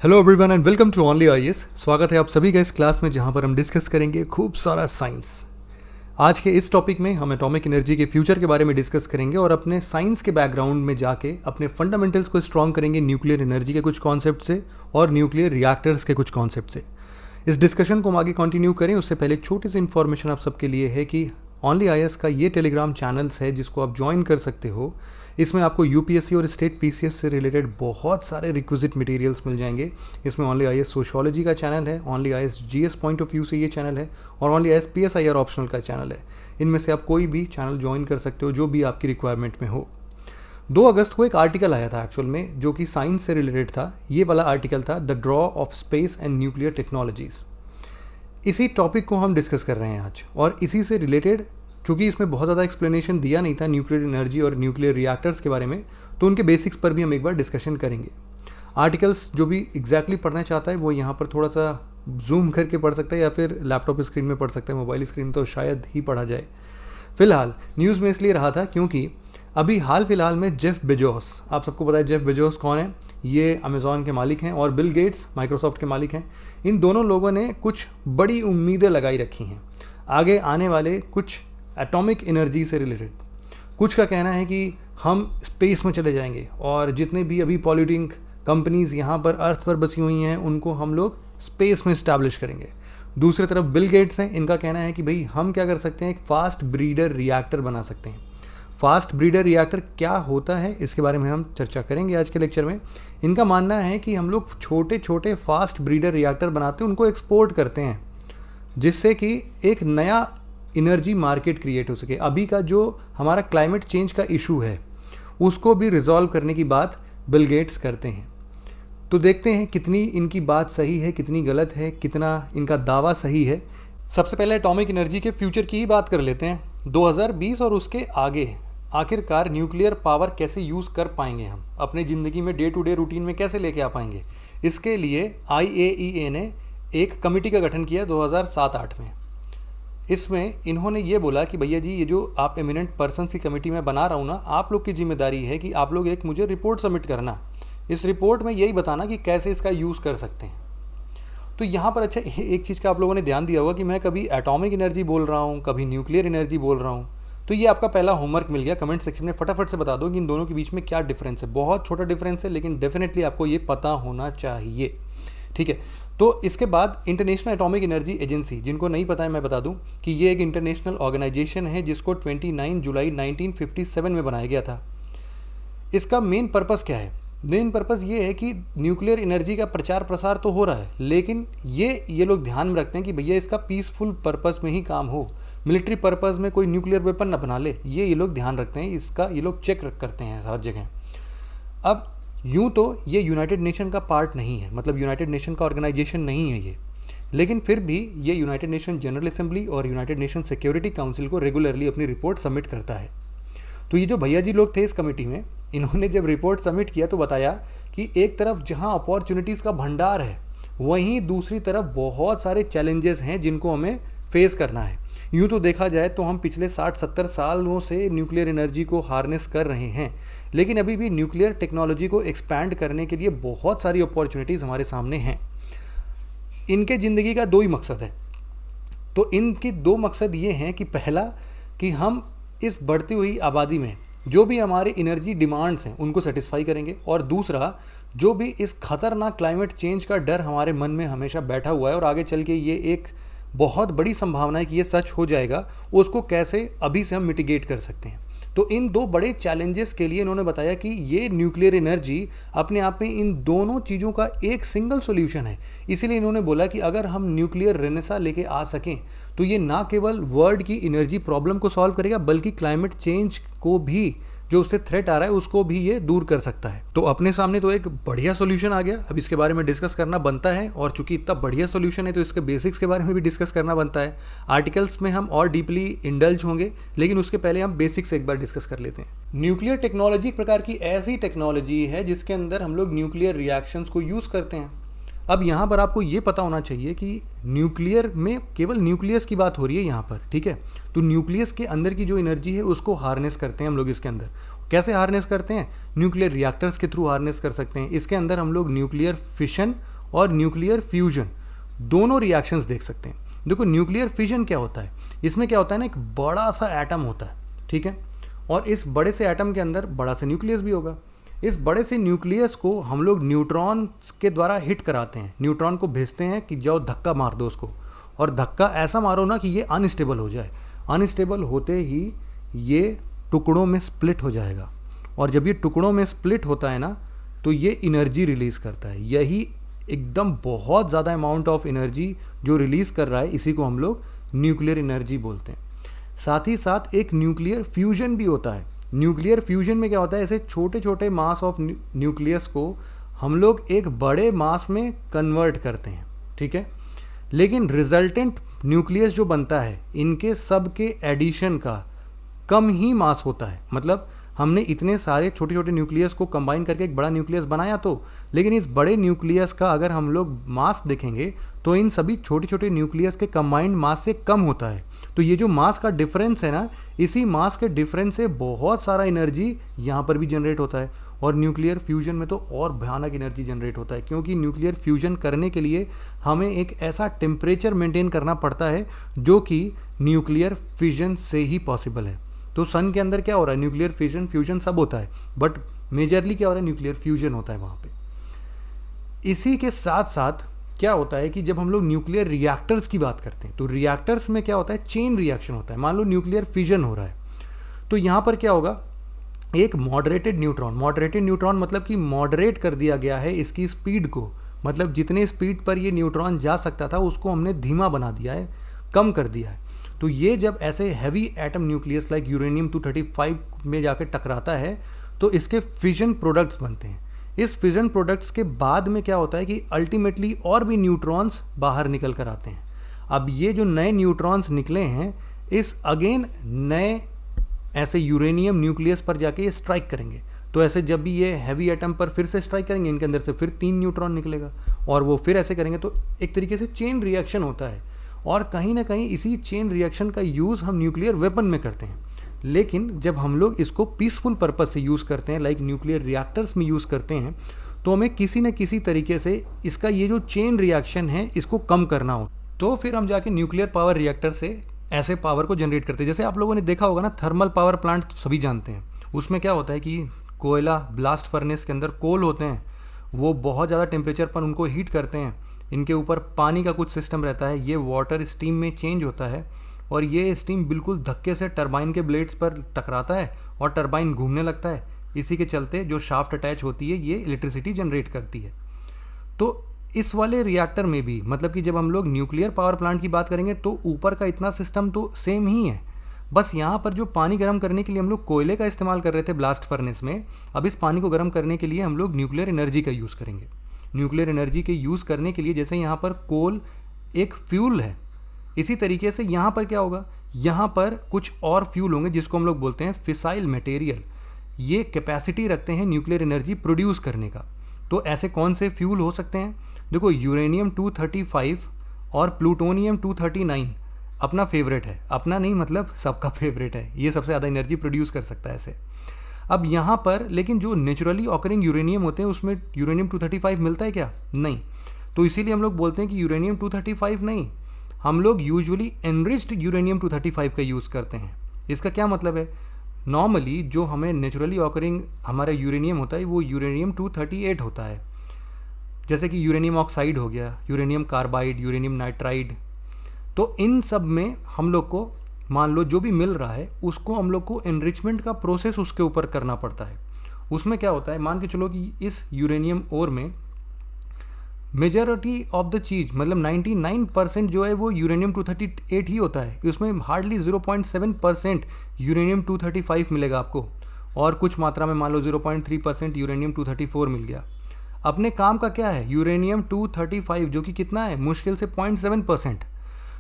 Hello everyone and welcome to only IAS. स्वागत है आप सभी का इस क्लास में जहां पर हम डिस्कस करेंगे खूब सारा साइंस। आज के इस टॉपिक में हम एटॉमिक एनर्जी के फ्यूचर के बारे में डिस्कस करेंगे और अपने साइंस के बैकग्राउंड में जाके अपने फंडामेंटल्स को स्ट्रॉन्ग करेंगे न्यूक्लियर एनर्जी के कुछ कॉन्सेप्ट से और न्यूक्लियर रिएक्टर्स के कुछ कॉन्सेप्ट से। इस डिस्कशन को हम आगे कंटिन्यू करें उससे पहले एक छोटी सी इन्फॉर्मेशन आप सबके लिए है कि ओनली आईएएस का ये टेलीग्राम चैनल्स है जिसको आप ज्वाइन कर सकते हो। इसमें आपको यूपीएससी और स्टेट पीसीएस से रिलेटेड बहुत सारे रिक्विजिट मटेरियल्स मिल जाएंगे। इसमें ओनली आईएएस सोशियोलॉजी का चैनल है, only IAS GS point of view से ये चैनल है और ओनली आईएएस पीएसआईआर ऑप्शनल का चैनल है। इनमें से आप कोई भी चैनल ज्वाइन कर सकते हो जो भी आपकी रिक्वायरमेंट में हो। 2 अगस्त को एक आर्टिकल आया था एक्चुअल में जो कि साइंस से रिलेटेड था। ये वाला आर्टिकल था the draw of space and nuclear technologies. इसी टॉपिक को हम डिस्कस कर रहे हैं आज और इसी से रिलेटेड चूँकि इसमें बहुत ज़्यादा एक्सप्लेनेशन दिया नहीं था न्यूक्लियर एनर्जी और न्यूक्लियर रिएक्टर्स के बारे में, तो उनके बेसिक्स पर भी हम एक बार डिस्कशन करेंगे। आर्टिकल्स जो भी एग्जैक्टली पढ़ना चाहता है वो यहाँ पर थोड़ा सा जूम करके पढ़ सकता है या फिर लैपटॉप स्क्रीन में पढ़ सकता है। मोबाइल स्क्रीन तो शायद ही पढ़ा जाए। फिलहाल न्यूज़ में इसलिए रहा था क्योंकि अभी हाल फिलहाल में जेफ बेजोस, आप सबको पता है जेफ बेजोस कौन है, ये अमेज़ॉन के मालिक हैं और बिल गेट्स माइक्रोसॉफ्ट के मालिक हैं। इन दोनों लोगों ने कुछ बड़ी उम्मीदें लगाई रखी हैं आगे आने वाले कुछ एटॉमिक एनर्जी से रिलेटेड। कुछ का कहना है कि हम स्पेस में चले जाएंगे और जितने भी अभी पॉल्यूटिंग कंपनीज़ यहाँ पर अर्थ पर बसी हुई हैं उनको हम लोग स्पेस में इस्टेब्लिश करेंगे। दूसरी तरफ बिल गेट्स हैं, इनका कहना है कि भाई हम क्या कर सकते हैं, एक फास्ट ब्रीडर रिएक्टर बना सकते हैं। फास्ट ब्रीडर रिएक्टर क्या होता है इसके बारे में हम चर्चा करेंगे आज के लेक्चर में। इनका मानना है कि हम लोग छोटे छोटे फास्ट ब्रीडर रिएक्टर बनाते हैं, उनको एक्सपोर्ट करते हैं जिससे कि एक नया एनर्जी मार्केट क्रिएट हो सके। अभी का जो हमारा क्लाइमेट चेंज का इशू है उसको भी रिजॉल्व करने की बात बिल गेट्स करते हैं। तो देखते हैं कितनी इनकी बात सही है, कितनी गलत है, कितना इनका दावा सही है। सबसे पहले एटॉमिक एनर्जी के फ्यूचर की ही बात कर लेते हैं। 2020 और उसके आगे आखिरकार न्यूक्लियर पावर कैसे यूज़ कर पाएंगे, हम अपनी ज़िंदगी में डे टू डे रूटीन में कैसे लेके आ पाएंगे। इसके लिए IAEA ने एक कमेटी का गठन किया 2007-8 में। इसमें इन्होंने ये बोला कि भैया जी ये जो आप एमिनेंट पर्सन की कमेटी में बना रहा हूँ ना, आप लोग की जिम्मेदारी है कि आप लोग एक मुझे रिपोर्ट सबमिट करना। इस रिपोर्ट में यही बताना कि कैसे इसका यूज़ कर सकते हैं। तो यहाँ पर अच्छा एक चीज़ का आप लोगों ने ध्यान दिया होगा कि मैं कभी एटॉमिक एनर्जी बोल रहा हूँ, कभी न्यूक्लियर एनर्जी बोल रहा हूँ। तो ये आपका पहला होमवर्क मिल गया। कमेंट सेक्शन में फटाफट से बता दो कि इन दोनों के बीच में क्या डिफरेंस है। बहुत छोटा डिफरेंस है लेकिन डेफिनेटली आपको ये पता होना चाहिए, ठीक है। तो इसके बाद इंटरनेशनल एटॉमिक एनर्जी एजेंसी, जिनको नहीं पता है मैं बता दूं कि ये एक इंटरनेशनल ऑर्गेनाइजेशन है जिसको 29 जुलाई 1957 में बनाया गया था। इसका मेन पर्पस क्या है? मेन पर्पस ये है कि न्यूक्लियर एनर्जी का प्रचार प्रसार तो हो रहा है लेकिन ये लोग ध्यान में रखते हैं कि भैया इसका पीसफुल पर्पस में ही काम हो, मिलिट्री पर्पस में कोई न्यूक्लियर वेपन ना बना ले। ये लोग ध्यान रखते हैं, इसका ये लोग चेक करते हैं हर जगह। अब यूँ तो ये यूनाइटेड नेशन का पार्ट नहीं है, मतलब यूनाइटेड नेशन का ऑर्गेनाइजेशन नहीं है ये, लेकिन फिर भी ये यूनाइटेड नेशन जनरल असेंबली और यूनाइटेड नेशन सिक्योरिटी काउंसिल को रेगुलरली अपनी रिपोर्ट सबमिट करता है। तो ये जो भैया जी लोग थे इस कमेटी में, इन्होंने जब रिपोर्ट सबमिट किया तो बताया कि एक तरफ जहाँ अपॉर्चुनिटीज़ का भंडार है वहीं दूसरी तरफ बहुत सारे चैलेंजेस हैं जिनको हमें फेस करना है। यूँ तो देखा जाए तो हम पिछले 60-70 सालों से न्यूक्लियर एनर्जी को हार्नेस कर रहे हैं लेकिन अभी भी न्यूक्लियर टेक्नोलॉजी को एक्सपैंड करने के लिए बहुत सारी अपॉर्चुनिटीज़ हमारे सामने हैं। इनके ज़िंदगी का 2 ही मकसद है। तो इनके 2 मकसद ये हैं कि पहला कि हम इस बढ़ती हुई आबादी में जो भी हमारे एनर्जी डिमांड्स हैं उनको सेटिस्फाई करेंगे और दूसरा जो भी इस खतरनाक क्लाइमेट चेंज का डर हमारे मन में हमेशा बैठा हुआ है और आगे चल के ये एक बहुत बड़ी संभावना है कि ये सच हो जाएगा, उसको कैसे अभी से हम मिटिगेट कर सकते हैं। तो इन 2 बड़े चैलेंजेस के लिए इन्होंने बताया कि ये न्यूक्लियर एनर्जी अपने आप में इन दोनों चीज़ों का एक सिंगल सॉल्यूशन है। इसीलिए इन्होंने बोला कि अगर हम न्यूक्लियर रेनेसा लेके आ सकें तो ये ना केवल वर्ल्ड की एनर्जी प्रॉब्लम को सॉल्व करेगा बल्कि क्लाइमेट चेंज को भी, जो उससे थ्रेट आ रहा है, उसको भी ये दूर कर सकता है। तो अपने सामने तो एक बढ़िया सॉल्यूशन आ गया। अब इसके बारे में डिस्कस करना बनता है और चूंकि इतना बढ़िया सॉल्यूशन है तो इसके बेसिक्स के बारे में भी डिस्कस करना बनता है। आर्टिकल्स में हम और डीपली इंडल्ज होंगे लेकिन उसके पहले हम बेसिक्स एक बार डिस्कस कर लेते हैं। न्यूक्लियर टेक्नोलॉजी एक प्रकार की ऐसी टेक्नोलॉजी है जिसके अंदर हम लोग न्यूक्लियर रिएक्शंस को यूज़ करते हैं। अब यहाँ पर आपको ये पता होना चाहिए कि न्यूक्लियर में केवल न्यूक्लियस की बात हो रही है यहाँ पर, ठीक है। तो न्यूक्लियस के अंदर की जो एनर्जी है उसको हार्नेस करते हैं हम लोग इसके अंदर। कैसे हार्नेस करते हैं? न्यूक्लियर रिएक्टर्स के थ्रू हार्नेस कर सकते हैं। इसके अंदर हम लोग न्यूक्लियर फिशन और न्यूक्लियर फ्यूजन दोनों रिएक्शंस देख सकते हैं। देखो न्यूक्लियर फिशन क्या होता है, इसमें क्या होता है ना, एक बड़ा सा एटम होता है, ठीक है, और इस बड़े से एटम के अंदर बड़ा सा न्यूक्लियस भी होगा। इस बड़े से न्यूक्लियस को हम लोग न्यूट्रॉन के द्वारा हिट कराते हैं, न्यूट्रॉन को भेजते हैं कि जाओ धक्का मार दो उसको, और धक्का ऐसा मारो ना कि ये अनस्टेबल हो जाए। अनस्टेबल होते ही ये टुकड़ों में स्प्लिट हो जाएगा, और जब ये टुकड़ों में स्प्लिट होता है ना तो ये एनर्जी रिलीज़ करता है। यही एकदम बहुत ज़्यादा अमाउंट ऑफ एनर्जी जो रिलीज़ कर रहा है, इसी को हम लोग न्यूक्लियर एनर्जी बोलते हैं। साथ ही साथ एक न्यूक्लियर फ्यूजन भी होता है। न्यूक्लियर फ्यूजन में क्या होता है, ऐसे छोटे छोटे मास ऑफ न्यूक्लियस को हम लोग एक बड़े मास में कन्वर्ट करते हैं, ठीक है, लेकिन रिजल्टेंट न्यूक्लियस जो बनता है इनके सब के एडिशन का कम ही मास होता है। मतलब हमने इतने सारे छोटे छोटे न्यूक्लियस को कंबाइन करके एक बड़ा न्यूक्लियस बनाया तो, लेकिन इस बड़े न्यूक्लियस का अगर हम लोग मास देखेंगे तो इन सभी छोटे छोटे न्यूक्लियस के कंबाइंड मास से कम होता है। तो ये जो मास का डिफरेंस है ना, इसी मास के डिफरेंस से बहुत सारा एनर्जी यहाँ पर भी जनरेट होता है। और न्यूक्लियर फ्यूजन में तो और भयानक एनर्जी जनरेट होता है, क्योंकि न्यूक्लियर फ्यूजन करने के लिए हमें एक ऐसा टेम्परेचर मेंटेन करना पड़ता है जो कि न्यूक्लियर फिजन से ही पॉसिबल है। तो सन के अंदर क्या हो रहा है, न्यूक्लियर फिजन फ्यूजन सब होता है, बट मेजरली क्या हो रहा है, न्यूक्लियर फ्यूजन होता है वहाँ पे। इसी के साथ साथ क्या होता है कि जब हम लोग न्यूक्लियर रिएक्टर्स की बात करते हैं तो रिएक्टर्स में क्या होता है, चेन रिएक्शन होता है। मान लो न्यूक्लियर फिजन हो रहा है तो यहाँ पर क्या होगा, एक मॉडरेटेड न्यूट्रॉन मतलब कि मॉडरेट कर दिया गया है इसकी स्पीड को, मतलब जितने स्पीड पर ये न्यूट्रॉन जा सकता था उसको हमने धीमा बना दिया है, कम कर दिया है। तो ये जब ऐसे heavy atom nucleus like uranium 235 में जाकर टकराता है तो इसके फिजन प्रोडक्ट्स बनते हैं। इस फिजन प्रोडक्ट्स के बाद में क्या होता है कि अल्टीमेटली और भी न्यूट्रॉन्स बाहर निकल कर आते हैं। अब ये जो नए न्यूट्रॉन्स निकले हैं, इस अगेन नए ऐसे यूरेनियम न्यूक्लियस पर जाके ये स्ट्राइक करेंगे। तो ऐसे जब भी ये हैवी एटम पर फिर से स्ट्राइक करेंगे, इनके अंदर से फिर 3 न्यूट्रॉन निकलेगा और वो फिर ऐसे करेंगे। तो एक तरीके से चेन रिएक्शन होता है, और कहीं ना कहीं इसी चेन रिएक्शन का यूज़ हम न्यूक्लियर वेपन में करते हैं। लेकिन जब हम लोग इसको पीसफुल पर्पस से यूज़ करते हैं, लाइक न्यूक्लियर रिएक्टर्स में यूज़ करते हैं, तो हमें किसी न किसी तरीके से इसका ये जो चेन रिएक्शन है इसको कम करना हो, तो फिर हम जाके न्यूक्लियर पावर रिएक्टर से ऐसे पावर को जनरेट करते हैं। जैसे आप लोगों ने देखा होगा ना, थर्मल पावर प्लांट तो सभी जानते हैं। उसमें क्या होता है कि कोयला ब्लास्ट फर्नेस के अंदर कोल होते हैं, वो बहुत ज़्यादा टेम्परेचर पर उनको हीट करते हैं। इनके ऊपर पानी का कुछ सिस्टम रहता है, ये वाटर स्टीम में चेंज होता है और ये स्टीम बिल्कुल धक्के से टरबाइन के ब्लेड्स पर टकराता है और टरबाइन घूमने लगता है। इसी के चलते जो शाफ्ट अटैच होती है ये इलेक्ट्रिसिटी जनरेट करती है। तो इस वाले रिएक्टर में भी मतलब कि जब हम लोग न्यूक्लियर पावर प्लांट की बात करेंगे तो ऊपर का इतना सिस्टम तो सेम ही है, बस यहाँ पर जो पानी गर्म करने के लिए हम लोग कोयले का इस्तेमाल कर रहे थे ब्लास्ट फर्नेस में, अब इस पानी को गर्म करने के लिए हम लोग न्यूक्लियर एनर्जी का यूज़ करेंगे। न्यूक्लियर एनर्जी के यूज़ करने के लिए जैसे यहाँ पर कोल एक फ्यूल है, इसी तरीके से यहाँ पर क्या होगा, यहाँ पर कुछ और फ्यूल होंगे जिसको हम लोग बोलते हैं फिसाइल मटेरियल। ये कैपेसिटी रखते हैं न्यूक्लियर एनर्जी प्रोड्यूस करने का। तो ऐसे कौन से फ्यूल हो सकते हैं, देखो यूरेनियम 235 और प्लूटोनियम 239 अपना फेवरेट है, अपना नहीं मतलब सबका फेवरेट है, ये सबसे ज़्यादा एनर्जी प्रोड्यूस कर सकता है ऐसे। अब यहाँ पर लेकिन जो नेचुरली ऑकरिंग यूरेनियम होते हैं उसमें यूरेनियम 235 मिलता है क्या, नहीं। तो इसीलिए हम लोग बोलते हैं कि यूरेनियम 235 नहीं, हम लोग यूजुअली एनरिच्ड यूरेनियम 235 का यूज़ करते हैं। इसका क्या मतलब है, नॉर्मली जो हमें नेचुरली ऑकरिंग हमारा यूरेनियम होता है वो यूरेनियम 238 होता है, जैसे कि यूरेनियम ऑक्साइड हो गया, यूरेनियम कार्बाइड, यूरेनियम नाइट्राइड। तो इन सब में हम लोग को मान लो जो भी मिल रहा है उसको हम लोग को एनरिचमेंट का प्रोसेस उसके ऊपर करना पड़ता है। उसमें क्या होता है, मान के चलो कि इस यूरेनियम ओर में मेजॉरिटी ऑफ द चीज़ मतलब 99% जो है वो यूरेनियम 238 ही होता है, उसमें हार्डली 0.7% यूरेनियम 235 मिलेगा आपको, और कुछ मात्रा में मान लो 0.3% यूरेनियम 234 मिल गया। अपने काम का क्या है, यूरेनियम 235 जो कि कितना है, मुश्किल से 0.7%।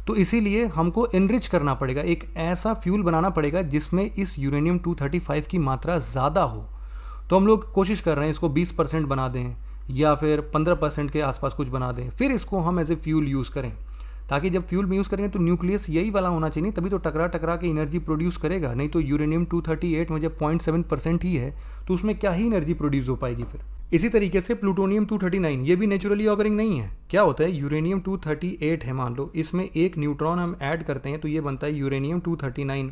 तो इसीलिए हमको एनरिच करना पड़ेगा, एक ऐसा फ्यूल बनाना पड़ेगा जिसमें इस यूरेनियम 235 की मात्रा ज़्यादा हो। तो हम लोग कोशिश कर रहे हैं इसको 20% बना दें या फिर 15% के आसपास कुछ बना दें, फिर इसको हम एज ए फ्यूल यूज़ करें, ताकि जब फ्यूल में यूज़ करेंगे तो न्यूक्लियस यही वाला होना चाहिए, तभी तो टकरा टकरा के एनर्जी प्रोड्यूस करेगा। नहीं तो यूरेनियम 238 में जब 0.7% ही है तो उसमें क्या ही एनर्जी प्रोड्यूस हो पाएगी फिर। इसी तरीके से प्लूटोनियम 239 ये भी नेचुरली ऑकरिंग नहीं है। क्या होता है, यूरेनियम 238 है मान लो, इसमें एक न्यूट्रॉन हम ऐड करते हैं तो ये बनता है यूरेनियम 239।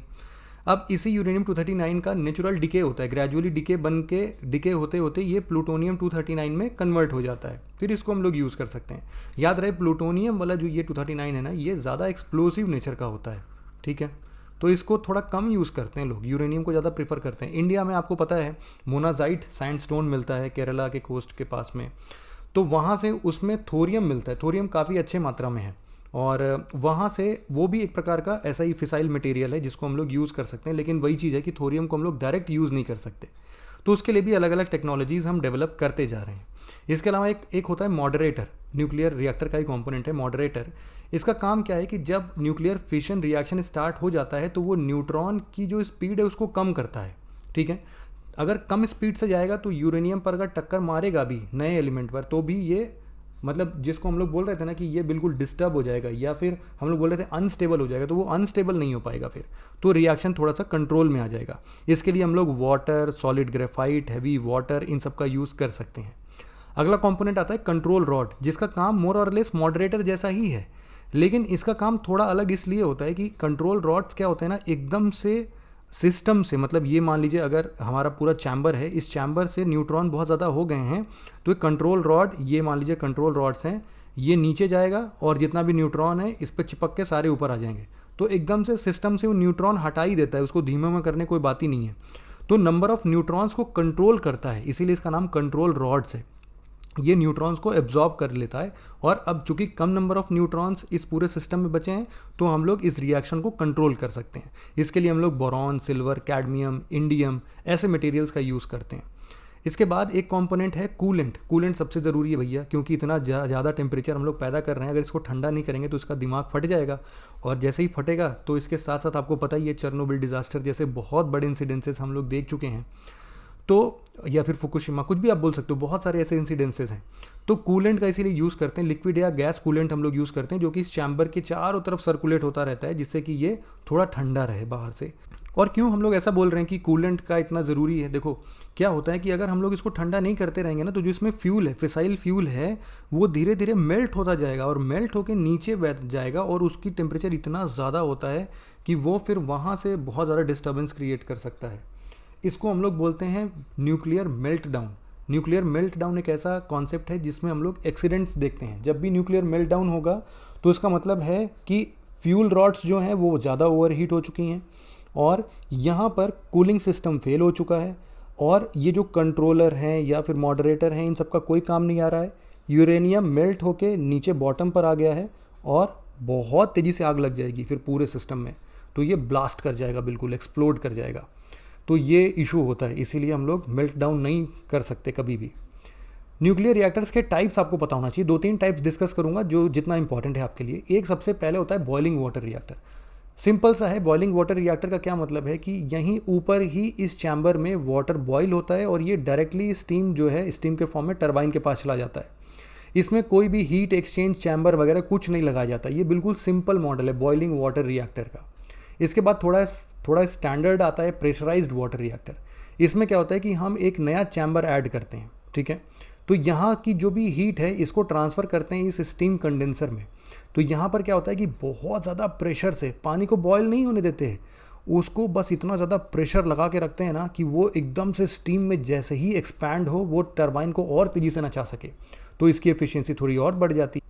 अब इसी यूरेनियम 239 का नेचुरल डिके होता है, ग्रेजुअली डिके होते होते ये प्लूटोनियम 239 में कन्वर्ट हो जाता है, फिर इसको हम लोग यूज़ कर सकते हैं। याद रहे प्लूटोनियम वाला जो ये 239 है ना, ये ज़्यादा एक्सप्लोसिव नेचर का होता है, ठीक है, तो इसको थोड़ा कम यूज़ करते हैं लोग, यूरेनियम को ज़्यादा प्रेफर करते हैं। इंडिया में आपको पता है मोनाजाइट सैंडस्टोन मिलता है केरला के कोस्ट के पास में, तो वहाँ से उसमें थोरियम मिलता है, थोरियम काफ़ी अच्छे मात्रा में है, और वहाँ से वो भी एक प्रकार का ऐसा ही फिसाइल मटेरियल है जिसको हम लोग यूज़ कर सकते हैं। लेकिन वही चीज़ है कि थोरियम को हम लोग डायरेक्ट यूज़ नहीं कर सकते, तो उसके लिए भी अलग अलग टेक्नोलॉजीज़ हम डेवलप करते जा रहे हैं। इसके अलावा एक होता है मॉडरेटर, न्यूक्लियर रिएक्टर का ही कंपोनेंट है मॉडरेटर। इसका काम क्या है कि जब न्यूक्लियर फिशन रिएक्शन स्टार्ट हो जाता है तो वो न्यूट्रॉन की जो स्पीड है उसको कम करता है, ठीक है। अगर कम स्पीड से जाएगा तो यूरेनियम पर अगर टक्कर मारेगा भी नए एलिमेंट पर, तो भी ये मतलब जिसको हम लोग बोल रहे थे ना कि ये बिल्कुल डिस्टर्ब हो जाएगा, या फिर हम लोग बोल रहे थे अनस्टेबल हो जाएगा, तो वो अनस्टेबल नहीं हो पाएगा फिर, तो रिएक्शन थोड़ा सा कंट्रोल में आ जाएगा। इसके लिए हम लोग water, solid graphite, heavy water, इन सब का यूज़ कर सकते हैं। अगला कंपोनेंट आता है कंट्रोल रॉड, जिसका काम मोर और लेस मॉडरेटर जैसा ही है, लेकिन इसका काम थोड़ा अलग इसलिए होता है कि कंट्रोल रॉड्स क्या होते हैं ना, एकदम से सिस्टम से, मतलब ये मान लीजिए अगर हमारा पूरा चैम्बर है, इस चैम्बर से न्यूट्रॉन बहुत ज़्यादा हो गए हैं तो एक कंट्रोल रॉड, ये मान लीजिए कंट्रोल रॉड्स हैं, ये नीचे जाएगा और जितना भी न्यूट्रॉन है इस पर चिपक के सारे ऊपर आ जाएंगे, तो एकदम से सिस्टम से वो न्यूट्रॉन हटा ही देता है, उसको धीमे में करने कोई बात ही नहीं है, तो नंबर ऑफ न्यूट्रॉन्स को कंट्रोल करता है, इसीलिए इसका नाम कंट्रोल रॉड्स है। ये न्यूट्रॉन्स को एब्जॉर्ब कर लेता है, और अब चूंकि कम नंबर ऑफ न्यूट्रॉन्स इस पूरे सिस्टम में बचे हैं तो हम लोग इस रिएक्शन को कंट्रोल कर सकते हैं। इसके लिए हम लोग बोरॉन, सिल्वर, कैडमियम, इंडियम ऐसे मटेरियल्स का यूज़ करते हैं। इसके बाद एक कंपोनेंट है कूलेंट। कूलेंट सबसे ज़रूरी है भैया, क्योंकि इतना ज़्यादा टेम्परेचर हम लोग पैदा कर रहे हैं, अगर इसको ठंडा नहीं करेंगे तो इसका दिमाग फट जाएगा, और जैसे ही फटेगा तो इसके साथ साथ आपको पता ही है चेरनोबिल डिजास्टर जैसे बहुत बड़े इंसिडेंसेस हम लोग देख चुके हैं, तो या फिर फुकुशिमा, कुछ भी आप बोल सकते हो, बहुत सारे ऐसे इंसिडेंसेस हैं। तो कूलेंट का इसीलिए यूज़ करते हैं, लिक्विड या गैस कूलेंट हम लोग यूज़ करते हैं, जो कि इस चैम्बर के चारों तरफ सर्कुलेट होता रहता है, जिससे कि ये थोड़ा ठंडा रहे बाहर से। और क्यों हम लोग ऐसा बोल रहे हैं कि कूलेंट का इतना ज़रूरी है, देखो क्या होता है कि अगर हम लोग इसको ठंडा नहीं करते रहेंगे ना, तो जो इसमें फ्यूल है, फिसाइल फ्यूल है, वो धीरे धीरे मेल्ट होता जाएगा और मेल्ट होकर नीचे बैठ जाएगा, और उसकी टेम्परेचर इतना ज़्यादा होता है कि वो फिर वहाँ से बहुत ज़्यादा डिस्टर्बेंस क्रिएट कर सकता है। इसको हम लोग बोलते हैं nuclear melt down. Nuclear melt down एक ऐसा कॉन्सेप्ट है जिसमें हम लोग एक्सीडेंट्स देखते हैं। जब भी न्यूक्लियर मेल्ट डाउन होगा तो इसका मतलब है कि फ्यूल रॉड्स जो हैं वो ज़्यादा ओवरहीट हो चुकी हैं, और यहाँ पर कूलिंग सिस्टम फेल हो चुका है, और ये जो कंट्रोलर हैं या फिर मॉडरेटर हैं, इन सब का कोई काम नहीं आ रहा है। यूरेनियम मेल्ट होके नीचे बॉटम पर आ गया है, और बहुत तेज़ी से आग लग जाएगी फिर पूरे सिस्टम में, तो ये ब्लास्ट कर जाएगा, बिल्कुल एक्सप्लोड कर जाएगा। तो ये इशू होता है, इसीलिए हम लोग मेल्ट डाउन नहीं कर सकते कभी भी। न्यूक्लियर रिएक्टर्स के टाइप्स आपको पता होना चाहिए, 2-3 टाइप्स डिस्कस करूंगा जो जितना इंपॉर्टेंट है आपके लिए। एक सबसे पहले होता है बॉइलिंग वाटर रिएक्टर। सिंपल सा है, बॉइलिंग वाटर रिएक्टर का क्या मतलब है कि यहीं ऊपर ही इस चैम्बर में वाटर बॉयल होता है, और ये डायरेक्टली स्टीम जो है स्टीम के फॉर्म में टरबाइन के पास चला जाता है। इसमें कोई भी हीट एक्सचेंज चैम्बर वगैरह कुछ नहीं लगाया जाता। ये बिल्कुल सिंपल मॉडल है बॉइलिंग वाटर रिएक्टर का। इसके बाद थोड़ा स्टैंडर्ड आता है प्रेशराइज्ड वाटर रिएक्टर। इसमें क्या होता है कि हम एक नया चैम्बर ऐड करते हैं, ठीक है, तो यहाँ की जो भी हीट है इसको ट्रांसफ़र करते हैं इस स्टीम कंडेंसर में। तो यहाँ पर क्या होता है कि बहुत ज़्यादा प्रेशर से पानी को बॉयल नहीं होने देते हैं, उसको बस इतना ज़्यादा प्रेशर लगा के रखते हैं ना कि वो एकदम से स्टीम में जैसे ही एक्सपैंड हो वो टरबाइन को और तेज़ी से नचा सके, तो इसकी एफिशिएंसी थोड़ी और बढ़ जाती है।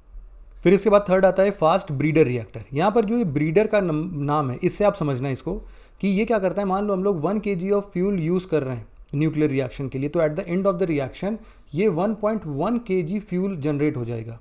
फिर इसके बाद थर्ड आता है फास्ट ब्रीडर रिएक्टर। यहाँ पर जो ये ब्रीडर का नाम है, इससे आप समझना इसको कि ये क्या करता है, मान लो हम लोग 1 kg ऑफ फ्यूल यूज़ कर रहे हैं न्यूक्लियर रिएक्शन के लिए, तो at the end of the reaction ये 1.1 kg फ्यूल जनरेट हो जाएगा।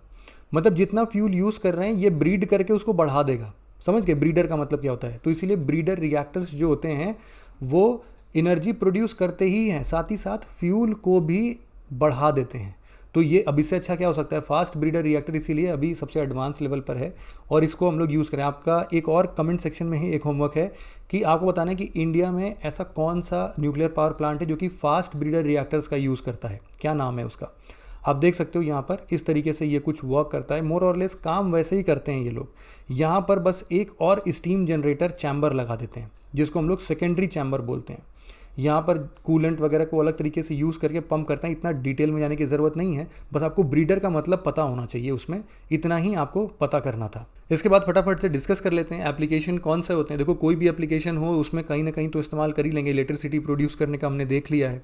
मतलब जितना फ्यूल यूज़ कर रहे हैं ये ब्रीड करके उसको बढ़ा देगा। समझ गए ब्रीडर का मतलब क्या होता है? तो इसीलिए ब्रीडर रिएक्टर्स जो होते हैं वो एनर्जी प्रोड्यूस करते ही हैं, साथ ही साथ फ्यूल को भी बढ़ा देते हैं। तो ये अभी से अच्छा क्या हो सकता है, फास्ट ब्रीडर रिएक्टर इसीलिए अभी सबसे एडवांस लेवल पर है और इसको हम लोग यूज़ करें। आपका एक और कमेंट सेक्शन में ही एक होमवर्क है कि आपको बताना है कि इंडिया में ऐसा कौन सा न्यूक्लियर पावर प्लांट है जो कि फास्ट ब्रीडर रिएक्टर्स का यूज़ करता है, क्या नाम है उसका। आप देख सकते हो यहाँ पर इस तरीके से ये कुछ वर्क करता है, मोर और लेस काम वैसे ही करते हैं ये लोग। यहाँ पर बस एक और स्टीम जनरेटर चैम्बर लगा देते हैं जिसको हम लोग सेकेंडरी चैम्बर बोलते हैं। यहाँ पर कूलेंट वगैरह को अलग तरीके से यूज़ करके पंप करते हैं। इतना डिटेल में जाने की ज़रूरत नहीं है, बस आपको ब्रीडर का मतलब पता होना चाहिए, उसमें इतना ही आपको पता करना था। इसके बाद फटाफट से डिस्कस कर लेते हैं एप्लीकेशन कौन से होते हैं। देखो कोई भी एप्लीकेशन हो उसमें कहीं ना कहीं तो इस्तेमाल कर ही लेंगे, इलेक्ट्रिसिटी प्रोड्यूस करने का हमने देख लिया है।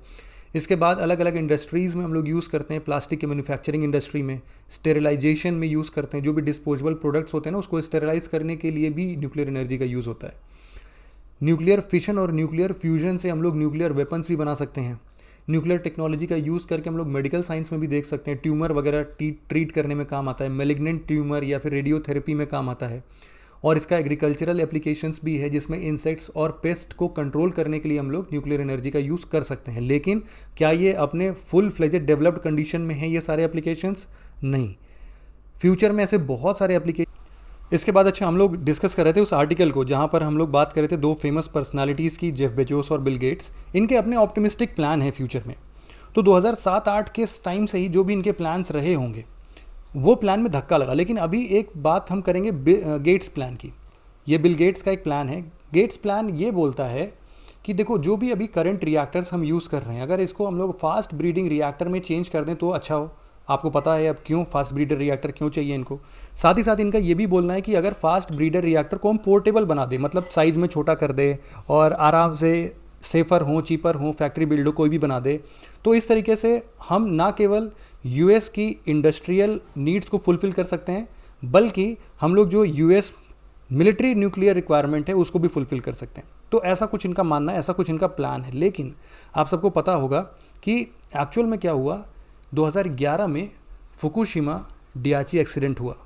इसके बाद अलग अलग इंडस्ट्रीज़ में हम लोग यूज़ करते हैं, प्लास्टिक के मैन्युफैक्चरिंग इंडस्ट्री में, स्टेरिलाइजेशन में यूज़ करते हैं, जो भी डिस्पोजेबल प्रोडक्ट्स होते हैं ना उसको स्टेरिलाइज करने के लिए भी न्यूक्लियर एनर्जी का यूज़ होता है। न्यूक्लियर फिशन और न्यूक्लियर फ्यूजन से हम लोग न्यूक्लियर वेपन्स भी बना सकते हैं। न्यूक्लियर टेक्नोलॉजी का यूज़ करके हम लोग मेडिकल साइंस में भी देख सकते हैं, ट्यूमर वगैरह ट्रीट करने में काम आता है, मेलिग्नेंट ट्यूमर या फिर रेडियोथेरेपी में काम आता है। और इसका एग्रीकल्चरल एप्लीकेशंस भी है जिसमें इंसेक्ट्स और पेस्ट को कंट्रोल करने के लिए हम लोग न्यूक्लियर एनर्जी का यूज़ कर सकते हैं। लेकिन क्या ये अपने फुल फ्लेजेड डेवलप्ड कंडीशन में है ये सारे एप्लीकेशंस? नहीं, फ्यूचर में ऐसे बहुत सारे एप्लीकेशन। इसके बाद अच्छा हम लोग डिस्कस कर रहे थे उस आर्टिकल को जहाँ पर हम लोग बात कर रहे थे दो फेमस पर्सनालिटीज़ की, जेफ बेजोस और बिल गेट्स। इनके अपने ऑप्टिमिस्टिक प्लान है फ्यूचर में। तो 2007-8 के टाइम से ही जो भी इनके प्लान्स रहे होंगे वो प्लान में धक्का लगा। लेकिन अभी एक बात हम करेंगे गेट्स प्लान की। ये बिल गेट्स का एक प्लान है। गेट्स प्लान ये बोलता है कि देखो जो भी अभी करंट रिएक्टर्स हम यूज़ कर रहे हैं, अगर इसको हम लोग फास्ट ब्रीडिंग रिएक्टर में चेंज कर दें तो अच्छा हो। आपको पता है अब क्यों फास्ट ब्रीडर रिएक्टर क्यों चाहिए इनको। साथ ही साथ इनका ये भी बोलना है कि अगर फास्ट ब्रीडर रिएक्टर को हम पोर्टेबल बना दें, मतलब साइज़ में छोटा कर दे और आराम से सेफ़र हो, चीपर हो, फैक्ट्री बिल्ड हो, कोई भी बना दे, तो इस तरीके से हम ना केवल यूएस की इंडस्ट्रियल नीड्स को फुलफ़िल कर सकते हैं बल्कि हम लोग जो यूएस मिलिट्री न्यूक्लियर रिक्वायरमेंट है उसको भी फुलफ़िल कर सकते हैं। तो ऐसा कुछ इनका मानना है, ऐसा कुछ इनका प्लान है। लेकिन आप सबको पता होगा कि एक्चुअल में क्या हुआ। 2011 में फुकुशिमा डियाची एक्सीडेंट हुआ।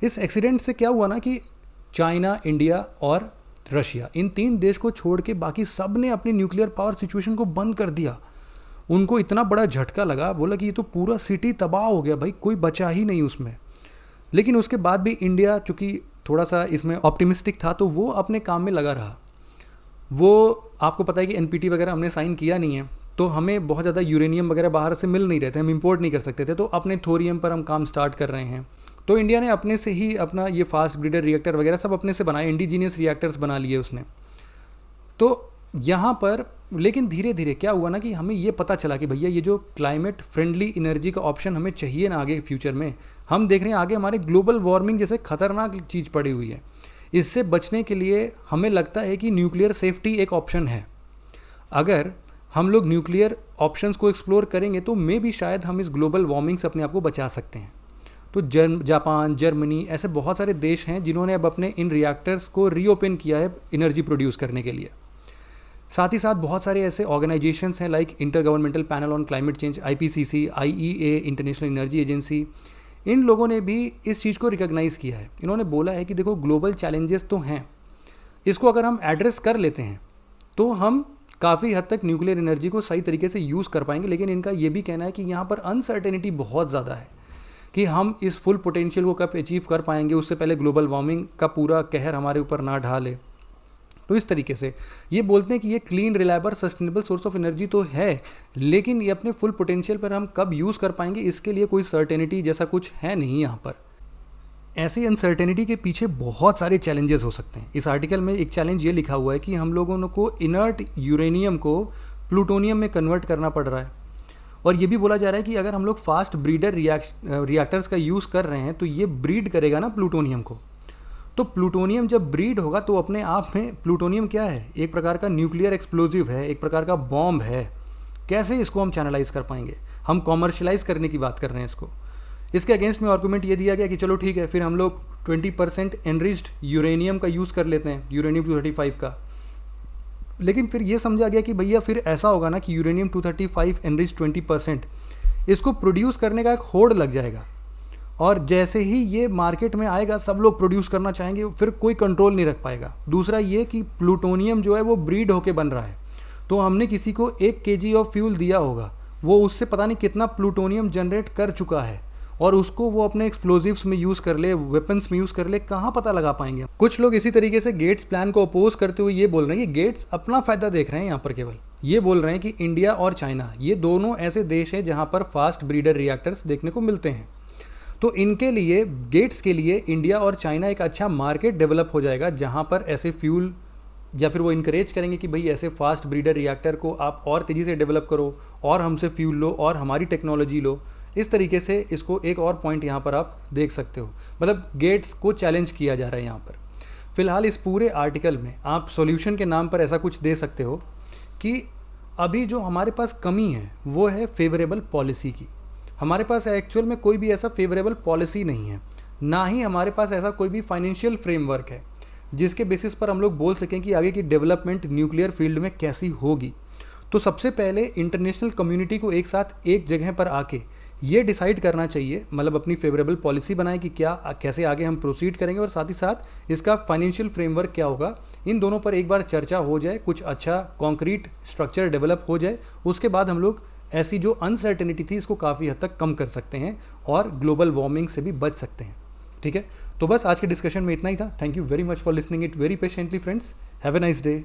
इस एक्सीडेंट से क्या हुआ ना कि चाइना, इंडिया और रशिया, इन 3 देश को छोड़ के बाकी सब ने अपनी न्यूक्लियर पावर सिचुएशन को बंद कर दिया। उनको इतना बड़ा झटका लगा, बोला कि ये तो पूरा सिटी तबाह हो गया भाई, कोई बचा ही नहीं उसमें। लेकिन उसके बाद भी इंडिया चूँकि थोड़ा सा इसमें ऑप्टिमिस्टिक था तो वो अपने काम में लगा रहा। वो आपको पता है कि एनपीटी वगैरह हमने साइन किया नहीं है, तो हमें बहुत ज़्यादा यूरेनियम वगैरह बाहर से मिल नहीं रहे थे, हम इंपोर्ट नहीं कर सकते थे। तो अपने थोरियम पर हम काम स्टार्ट कर रहे हैं। तो इंडिया ने अपने से ही अपना ये फास्ट ब्रीडर रिएक्टर वगैरह सब अपने से बनाए, इंडिजीनियस रिएक्टर्स बना लिए उसने। तो यहाँ पर लेकिन धीरे धीरे क्या हुआ ना कि हमें ये पता चला कि भैया ये जो क्लाइमेट फ्रेंडली एनर्जी का ऑप्शन हमें चाहिए ना आगे फ्यूचर में, हम देख रहे हैं आगे हमारे ग्लोबल वार्मिंग जैसे खतरनाक चीज़ पड़ी हुई है। इससे बचने के लिए हमें लगता है कि न्यूक्लियर सेफ्टी एक ऑप्शन है। अगर हम लोग न्यूक्लियर ऑप्शंस को एक्सप्लोर करेंगे तो मे भी शायद हम इस ग्लोबल वार्मिंग से अपने आप को बचा सकते हैं। तो जापान, जर्मनी, ऐसे बहुत सारे देश हैं जिन्होंने अब अपने इन रिएक्टर्स को रीओपन किया है एनर्जी प्रोड्यूस करने के लिए। साथ ही साथ बहुत सारे ऐसे ऑर्गेनाइजेशंस हैं like intergovernmental panel on climate change, IPCC, IEA, international energy agency. इन लोगों ने भी इस चीज़ को रिकॉग्नाइज़ किया है। इन्होंने बोला है कि देखो ग्लोबल चैलेंजेस तो हैं, इसको अगर हम एड्रेस कर लेते हैं तो हम काफ़ी हद तक न्यूक्लियर एनर्जी को सही तरीके से यूज़ कर पाएंगे। लेकिन इनका ये भी कहना है कि यहाँ पर अनसर्टेनिटी बहुत ज़्यादा है कि हम इस फुल पोटेंशियल को कब अचीव कर पाएंगे, उससे पहले ग्लोबल वार्मिंग का पूरा कहर हमारे ऊपर ना ढाले। तो इस तरीके से ये बोलते हैं कि ये clean, reliable, sustainable source of energy तो है, लेकिन ये अपने फुल पोटेंशियल पर हम कब यूज़ कर पाएंगे इसके लिए कोई सर्टेनिटी जैसा कुछ है नहीं यहाँ पर। ऐसी अनसर्टेनिटी के पीछे बहुत सारे चैलेंजेस हो सकते हैं। इस आर्टिकल में एक चैलेंज ये लिखा हुआ है कि हम लोगों को इनर्ट यूरेनियम को प्लूटोनियम में कन्वर्ट करना पड़ रहा है। और ये भी बोला जा रहा है कि अगर हम लोग फास्ट ब्रीडर रिएक्टर्स का यूज़ कर रहे हैं तो ये ब्रीड करेगा ना प्लूटोनियम को। तो प्लूटोनियम जब ब्रीड होगा तो अपने आप में प्लूटोनियम क्या है, एक प्रकार का न्यूक्लियर एक्सप्लोजिव है, एक प्रकार का बॉम्ब है। कैसे इसको हम चैनलाइज कर पाएंगे? हम कॉमर्शलाइज करने की बात कर रहे हैं इसको। इसके अगेंस्ट में आर्गूमेंट ये दिया गया कि चलो ठीक है, फिर हम लोग 20% एनरिच्ड यूरेनियम का यूज़ कर लेते हैं, यूरेनियम 235 का। लेकिन फिर ये समझा गया कि भैया फिर ऐसा होगा ना कि यूरेनियम 235 एनरिच्ड 20%, इसको प्रोड्यूस करने का एक होड़ लग जाएगा। और जैसे ही ये मार्केट में आएगा सब लोग प्रोड्यूस करना चाहेंगे, फिर कोई कंट्रोल नहीं रख पाएगा। दूसरा ये कि प्लूटोनियम जो है वो ब्रीड होके बन रहा है, तो हमने किसी को 1 kg ऑफ फ्यूल दिया होगा, वो उससे पता नहीं कितना प्लूटोनियम जनरेट कर चुका है और उसको वो अपने एक्सप्लोजिव्स में यूज़ कर ले, वेपन्स में यूज़ कर ले, कहाँ पता लगा पाएंगे। कुछ लोग इसी तरीके से गेट्स प्लान को अपोज करते हुए ये बोल रहे हैं कि गेट्स अपना फ़ायदा देख रहे हैं यहाँ पर केवल। ये बोल रहे हैं कि इंडिया और चाइना ये दोनों ऐसे देश हैं जहाँ पर फास्ट ब्रीडर रिएक्टर्स देखने को मिलते हैं। तो इनके लिए, गेट्स के लिए इंडिया और चाइना एक अच्छा मार्केट डेवलप हो जाएगा, जहाँ पर ऐसे फ्यूल, या फिर वो इनकरेज करेंगे कि भाई ऐसे फास्ट ब्रीडर रिएक्टर को आप और तेज़ी से डेवलप करो और हमसे फ्यूल लो और हमारी टेक्नोलॉजी लो। इस तरीके से इसको एक और पॉइंट यहाँ पर आप देख सकते हो, मतलब गेट्स को चैलेंज किया जा रहा है यहाँ पर। फिलहाल इस पूरे आर्टिकल में आप सॉल्यूशन के नाम पर ऐसा कुछ दे सकते हो कि अभी जो हमारे पास कमी है वो है फेवरेबल पॉलिसी की। हमारे पास एक्चुअल में कोई भी ऐसा फेवरेबल पॉलिसी नहीं है, ना ही हमारे पास ऐसा कोई भी फाइनेंशियल फ्रेमवर्क है जिसके बेसिस पर हम लोग बोल सकें कि आगे की डेवलपमेंट न्यूक्लियर फील्ड में कैसी होगी। तो सबसे पहले इंटरनेशनल कम्युनिटी को एक साथ एक जगह पर आके ये डिसाइड करना चाहिए, मतलब अपनी फेवरेबल पॉलिसी बनाए कि क्या, कैसे आगे हम प्रोसीड करेंगे और साथ ही साथ इसका फाइनेंशियल फ्रेमवर्क क्या होगा। इन दोनों पर एक बार चर्चा हो जाए, कुछ अच्छा कॉन्क्रीट स्ट्रक्चर डेवलप हो जाए, उसके बाद हम लोग ऐसी जो अनसर्टेनिटी थी इसको काफ़ी हद तक कम कर सकते हैं और ग्लोबल वार्मिंग से भी बच सकते हैं। ठीक है, तो बस आज के डिस्कशन में इतना ही था। Thank you very much for listening it very patiently friends. Have a nice day.